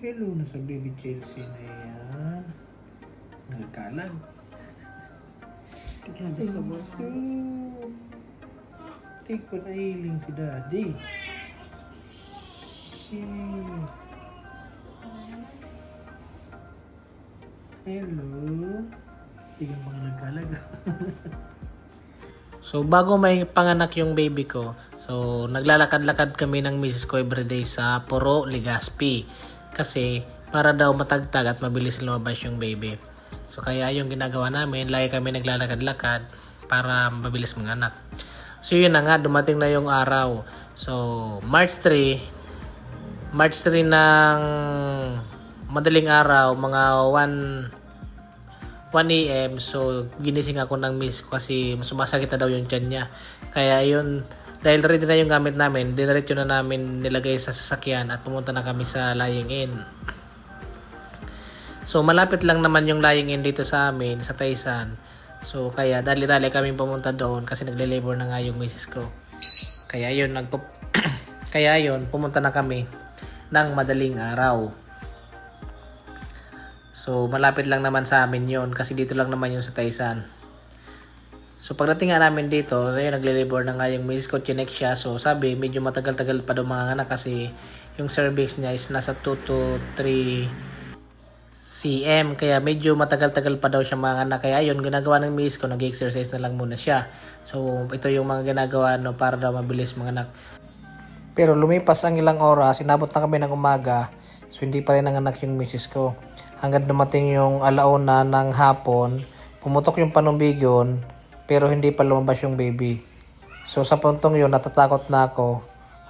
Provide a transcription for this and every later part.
Hello na sa baby Chelsea na yan. Nagkalag. Grabe sa boss. Take ko na hiling si daddy. Hello. Tingnan mga nagkalag. So, bago may panganak yung baby ko, so, naglalakad-lakad kami ng misis ko everyday sa Puro, Legazpi. Kasi, para daw matagtag at mabilis lumabas yung baby. So, kaya yung ginagawa namin, lagi kami naglalakad-lakad para mabilis manganak. So, yun na nga, dumating na yung araw. So, March 3 ng madaling araw, mga 1 a.m. So, ginising ako ng miss ko kasi sumasakit na daw yung tiyan niya. Kaya yun, dahil ready na yung gamit namin, diniretso na namin nilagay sa sasakyan at pumunta na kami sa lying in. So, malapit lang naman yung lying in dito sa amin, sa Taysan. So, kaya dali-dali kami pumunta doon kasi nagle-labor na nga yung misis ko. Kaya yun, pumunta na kami ng madaling araw. So, malapit lang naman sa amin yon kasi dito lang naman yung sa Taysan. So, pagdating nga namin dito, ayun, nagle-labor na nga yung misis ko, chinek siya. So, sabi, medyo matagal-tagal pa daw mga anak kasi yung cervix niya is nasa 2 to 3 cm. Kaya medyo matagal-tagal pa daw siya mga anak. Kaya ayun, ginagawa ng misis ko, nag-exercise na lang muna siya. So, ito yung mga ginagawa para daw mabilis mga anak. Pero lumipas ang ilang oras, inabot na kami ng umaga. So, hindi pa rin nanganak yung misis ko. Hanggang dumating yung alauna ng hapon, pumutok yung panumbigyon, pero hindi pa lumabas yung baby. So sa puntong yun, natatakot na ako.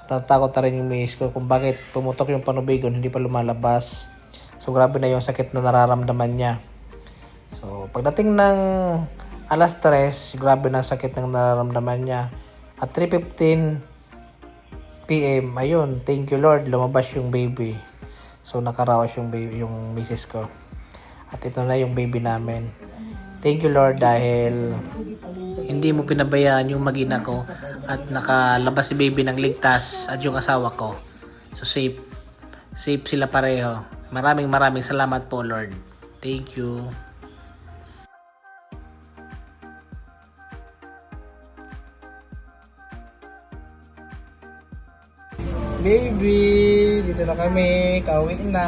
Natatakot na rin yung misis ko kung bakit pumutok yung panumbigyon, hindi pa lumalabas. So grabe na yung sakit na nararamdaman niya. So pagdating ng alas 3, grabe na sakit ng nararamdaman niya. At 3:15 PM, ayun, thank you Lord, lumabas yung baby. So nakaraos yung baby, yung misis ko. At ito na yung baby namin. Thank you Lord dahil hindi mo pinabayaan yung mag-ina ko at nakalabas si baby ng ligtas at yung asawa ko. So safe sila pareho. Maraming salamat po Lord. Thank you. Baby, dito na kami, kauwi na.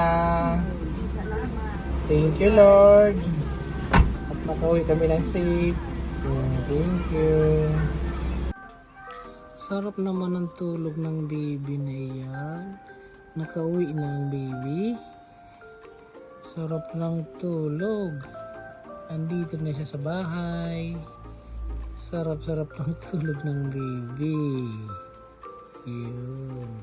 Thank you Lord. At makauwi kami ng safe. Thank you. Sarap naman ang tulog ng baby na iyan. Nakauwi na ang baby. Sarap ng tulog. Andito na siya sa bahay. Sarap ng tulog ng baby. Yun.